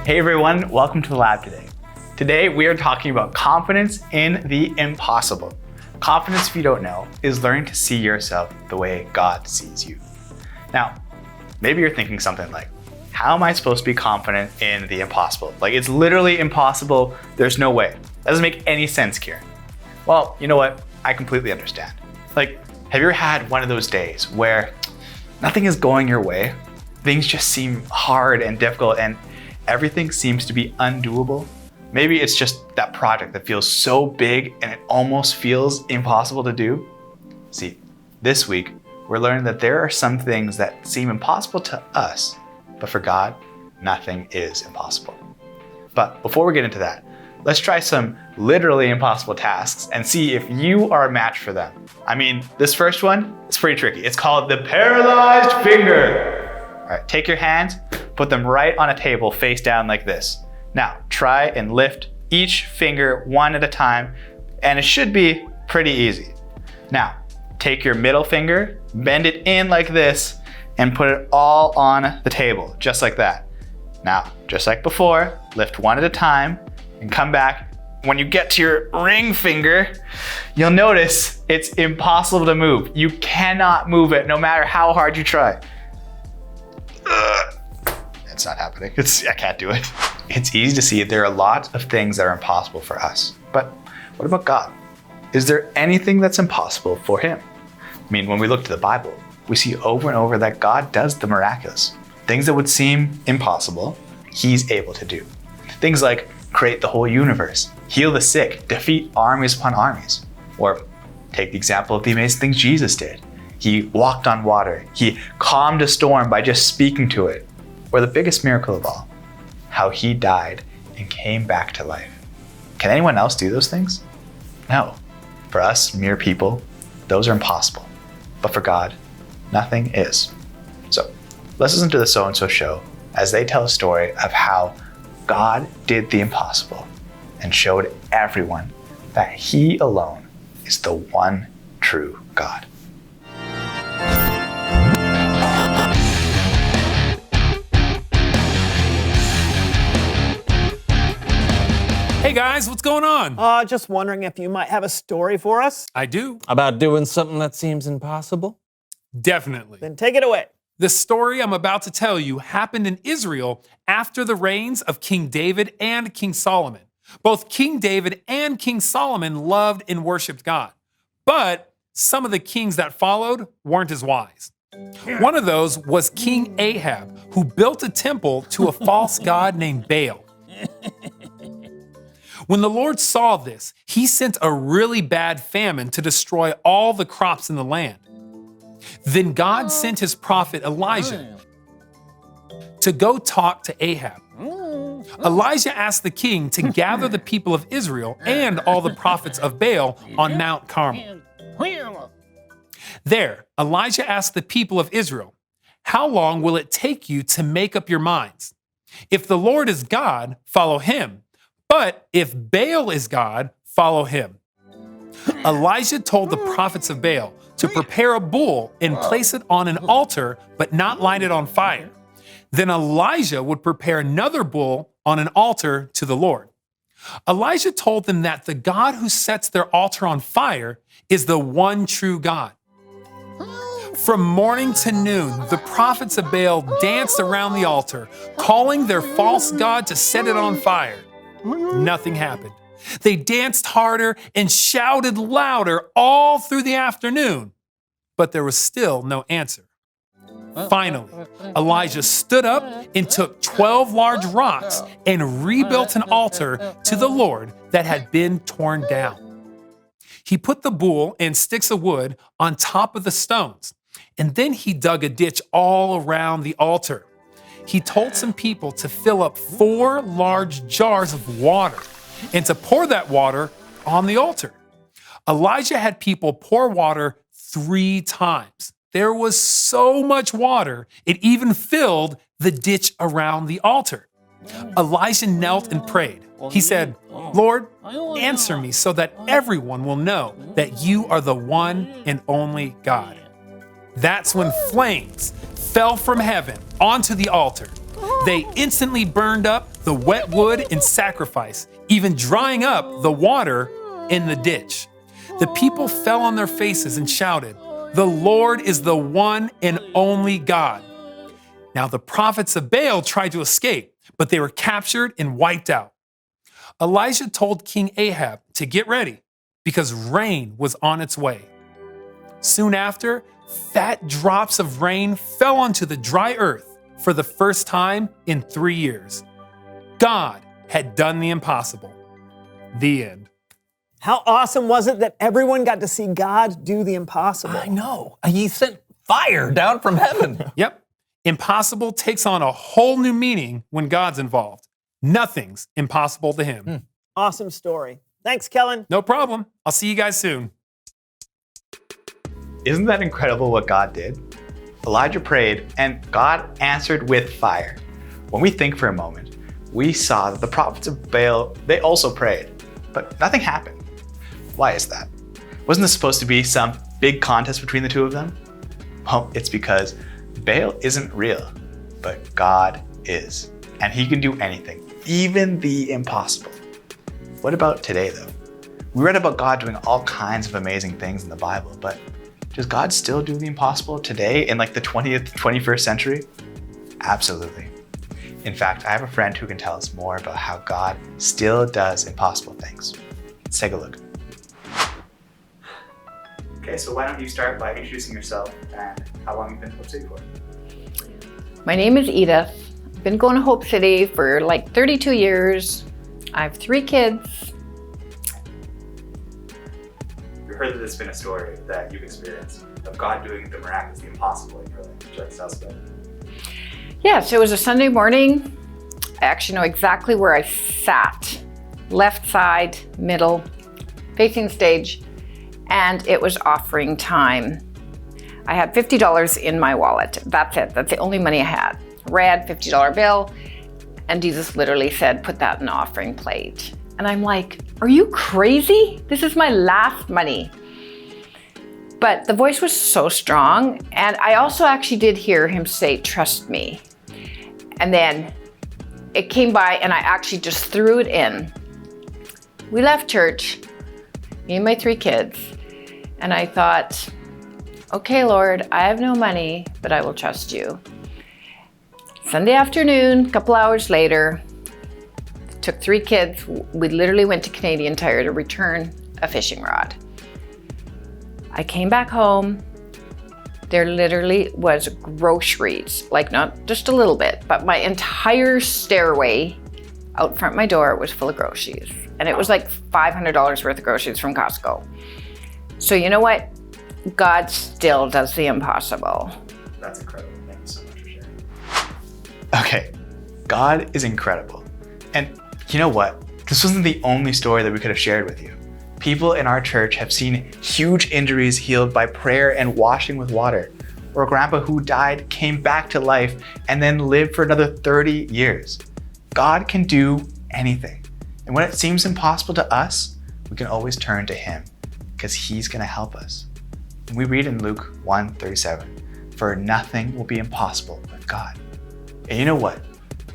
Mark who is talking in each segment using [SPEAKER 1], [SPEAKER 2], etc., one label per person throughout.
[SPEAKER 1] Hey everyone, welcome to the lab today. Today we are talking about confidence in the impossible. Confidence, if you don't know, is learning to see yourself the way God sees you. Now, maybe you're thinking something like, how am I supposed to be confident in the impossible? Like, it's literally impossible, there's no way. That doesn't make any sense, Kieran. Well, you know what? I completely understand. Like, have you ever had one of those days where nothing is going your way? Things just seem hard and difficult and everything seems to be undoable. Maybe it's just that project that feels so big and it almost feels impossible to do. See, this week, we're learning that there are some things that seem impossible to us, but for God, nothing is impossible. But before we get into that, let's try some literally impossible tasks and see if you are a match for them. I mean, this first one is pretty tricky. It's called the paralyzed finger. All right, take your hands, put them right on a table face down like this. Now, try and lift each finger one at a time, and it should be pretty easy. Now, take your middle finger, bend it in like this, and put it all on the table, just like that. Now, just like before, lift one at a time and come back. When you get to your ring finger, you'll notice it's impossible to move. You cannot move it no matter how hard you try. It's not happening. I can't do it. It's easy to see there are a lot of things that are impossible for us. But what about God? Is there anything that's impossible for him? I mean, when we look to the Bible, we see over and over that God does the miraculous. Things that would seem impossible, he's able to do. Things like create the whole universe, heal the sick, defeat armies upon armies. Or take the example of the amazing things Jesus did. He walked on water. He calmed a storm by just speaking to it. Or the biggest miracle of all, how he died and came back to life. Can anyone else do those things? No. For us, mere people, those are impossible. But for God, nothing is. So let's listen to the So-and-so show as they tell a story of how God did the impossible and showed everyone that he alone is the one true God.
[SPEAKER 2] Hey guys, what's going on?
[SPEAKER 3] Just wondering if you might have a story for us?
[SPEAKER 2] I do.
[SPEAKER 4] About doing something that seems impossible?
[SPEAKER 2] Definitely.
[SPEAKER 3] Then take it away.
[SPEAKER 2] The story I'm about to tell you happened in Israel after the reigns of King David and King Solomon. Both King David and King Solomon loved and worshiped God. But some of the kings that followed weren't as wise. One of those was King Ahab, who built a temple to a false god named Baal. When the Lord saw this, he sent a really bad famine to destroy all the crops in the land. Then God sent his prophet Elijah to go talk to Ahab. Elijah asked the king to gather the people of Israel and all the prophets of Baal on Mount Carmel. There, Elijah asked the people of Israel, "How long will it take you to make up your minds? If the Lord is God, follow him. But if Baal is God, follow him." Elijah told the prophets of Baal to prepare a bull and place it on an altar, but not light it on fire. Then Elijah would prepare another bull on an altar to the Lord. Elijah told them that the God who sets their altar on fire is the one true God. From morning to noon, the prophets of Baal danced around the altar, calling their false god to set it on fire. Nothing happened. They danced harder and shouted louder all through the afternoon, but there was still no answer. Finally, Elijah stood up and took 12 large rocks and rebuilt an altar to the Lord that had been torn down. He put the bull and sticks of wood on top of the stones, and then he dug a ditch all around the altar. He told some people to fill up 4 large jars of water and to pour that water on the altar. Elijah had people pour water 3 times. There was so much water, it even filled the ditch around the altar. Elijah knelt and prayed. He said, "Lord, answer me so that everyone will know that you are the one and only God." That's when flames fell from heaven onto the altar, They instantly burned up the wet wood in sacrifice, even drying up the water in the ditch. The people fell on their faces and shouted, "The Lord is the one and only God." Now the prophets of Baal tried to escape, but they were captured and wiped out. Elijah told King Ahab to get ready because rain was on its way. Soon after, fat drops of rain fell onto the dry earth for the first time in 3 years. God had done the impossible. The end.
[SPEAKER 3] How awesome was it that everyone got to see God do the impossible?
[SPEAKER 4] I know. He sent fire down from heaven.
[SPEAKER 2] Yep. Impossible takes on a whole new meaning when God's involved. Nothing's impossible to him.
[SPEAKER 3] Awesome story. Thanks, Kellen.
[SPEAKER 2] No problem. I'll see you guys soon.
[SPEAKER 1] Isn't that incredible what God did? Elijah prayed and God answered with fire. When we think for a moment, we saw that the prophets of Baal, they also prayed, but nothing happened. Why is that? Wasn't this supposed to be some big contest between the two of them? Well, it's because Baal isn't real, but God is. And he can do anything, even the impossible. What about today though? We read about God doing all kinds of amazing things in the Bible, but does God still do the impossible today in like the 20th, 21st century? Absolutely. In fact, I have a friend who can tell us more about how God still does impossible things. Let's take a look. Okay, so why don't you start by introducing yourself and how long you've been to Hope City for?
[SPEAKER 5] My name is Edith. I've been going to Hope City for like 32 years. I have 3 kids.
[SPEAKER 1] We heard that there's been a story that you've experienced of God doing the miraculous, the impossible in your life. Would you like to tell us about it?
[SPEAKER 5] Yes, it was a Sunday morning. I actually know exactly where I sat. Left side, middle, facing stage, and it was offering time. I had $50 in my wallet. That's it. That's the only money I had. Red $50 bill, and Jesus literally said, "Put that in the offering plate." And I'm like, "Are you crazy? This is my last money." But the voice was so strong, and I also actually did hear him say, "Trust me." And then it came by, and I actually just threw it in. We left church, me and my 3 kids, and I thought, "Okay, Lord, I have no money, but I will trust you." Sunday afternoon, a couple hours later, took 3 kids. We literally went to Canadian Tire to return a fishing rod. I came back home. There literally was groceries, like not just a little bit, but my entire stairway out front my door was full of groceries. And it was like $500 worth of groceries from Costco. So you know what? God still does the impossible.
[SPEAKER 1] That's incredible. Thank you so much for sharing. Okay, God is incredible. And you know what? This wasn't the only story that we could have shared with you. People in our church have seen huge injuries healed by prayer and washing with water. Or a grandpa who died came back to life and then lived for another 30 years. God can do anything. And when it seems impossible to us, we can always turn to him because he's going to help us. And we read in Luke 1:37, "For nothing will be impossible with God." And you know what?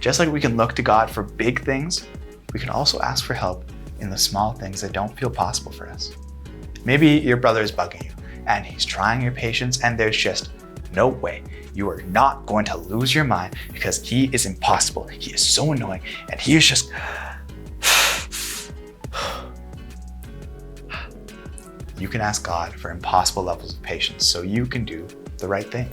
[SPEAKER 1] Just like we can look to God for big things, we can also ask for help in the small things that don't feel possible for us. Maybe your brother is bugging you and he's trying your patience and there's just no way. You are not going to lose your mind because he is impossible. He is so annoying and he is just... You can ask God for impossible levels of patience so you can do the right thing.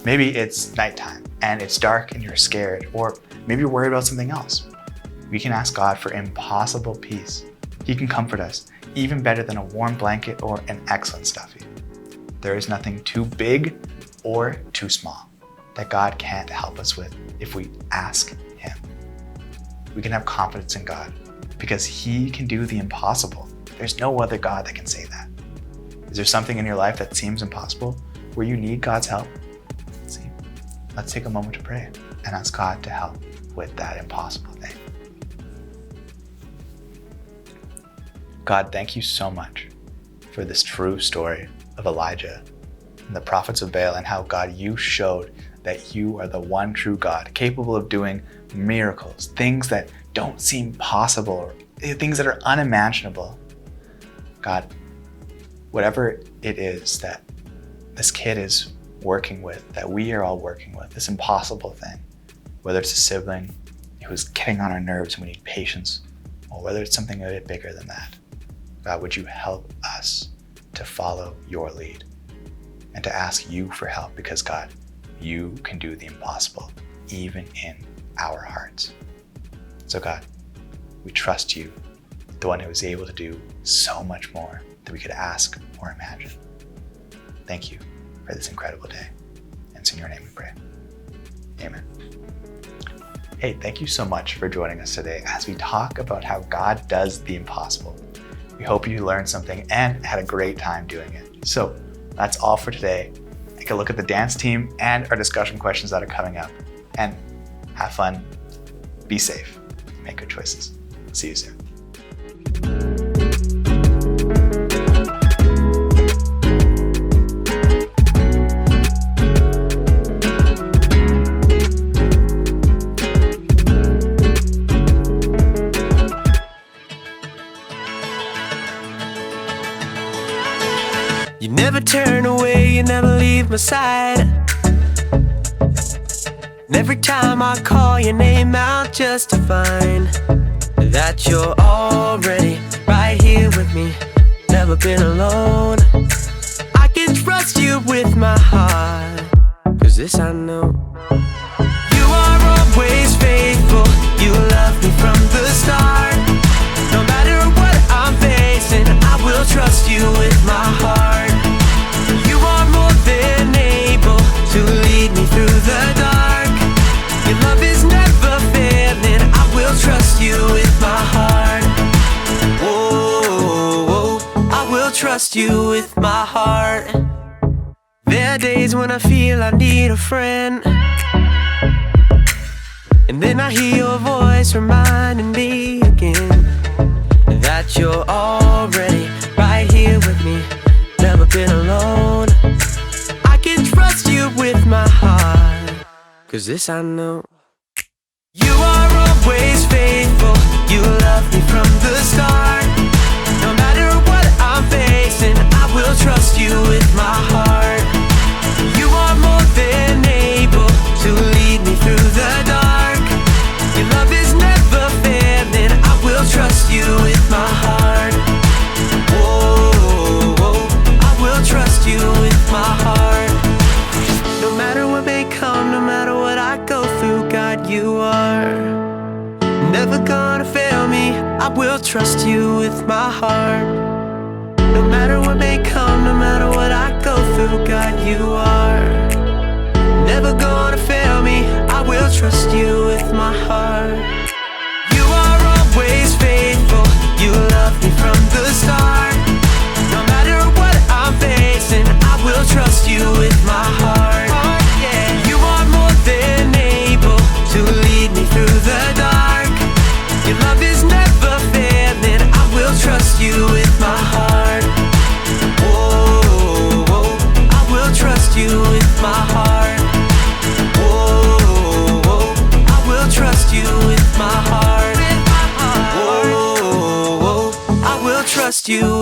[SPEAKER 1] Maybe it's nighttime and it's dark and you're scared, or maybe you're worried about something else. We can ask God for impossible peace. He can comfort us even better than a warm blanket or an excellent stuffy. There is nothing too big or too small that God can't help us with if we ask him. We can have confidence in God because he can do the impossible. There's no other God that can say that. Is there something in your life that seems impossible where you need God's help? Let's take a moment to pray and ask God to help with that impossible thing. God, thank you so much for this true story of Elijah and the prophets of Baal and how, God, you showed that you are the one true God, capable of doing miracles, things that don't seem possible, or things that are unimaginable. God, whatever it is that this kid is working with, that we are all working with, this impossible thing, whether it's a sibling who's getting on our nerves and we need patience, or whether it's something a bit bigger than that, God, would you help us to follow your lead and to ask you for help? Because God, you can do the impossible, even in our hearts. So God, we trust you, the one who is able to do so much more than we could ask or imagine. Thank you for this incredible day. And it's in your name we pray. Amen. Hey, thank you so much for joining us today as we talk about how God does the impossible. We hope you learned something and had a great time doing it. So that's all for today. Take a look at the dance team and our discussion questions that are coming up. And have fun, be safe, make good choices. See you soon.
[SPEAKER 6] You never turn away, you never leave my side. And every time I call your name out just to find that you're already right here with me, never been alone. I can trust you with my heart, 'cause this I know. You are always faithful, you love me from the start. No matter what I'm facing, I will trust you with my heart. You are more than able to lead me through the dark. Your love is never failing, I will trust you with my heart. Whoa, I will trust you with my heart. There are days when I feel I need a friend, and then I hear your voice reminding me again that you're already right here with me, never been alone. I can trust you with my heart, 'cause this I know. You are always faithful, you love me from the start. No matter what I'm facing, I will trust you with my heart. You are more than able to lead me through the dark. Your love is never failing, I will trust you with my heart. Whoa, I will trust you with my heart. No matter what may come, no matter what I go through, God, you are never gonna fail me, I will trust you with my heart. No matter what may come, no matter what I go through, God, you are never gonna fail me, I will trust you with my heart. You are always faithful, you love me from the start. No matter what I'm facing, I will trust you with my heart. You are more than able to lead me through the dark. Your love is never failing, I will trust you with my heart. Whoa, I will trust you with my heart. Whoa, I will trust you with my heart. Whoa, I will trust you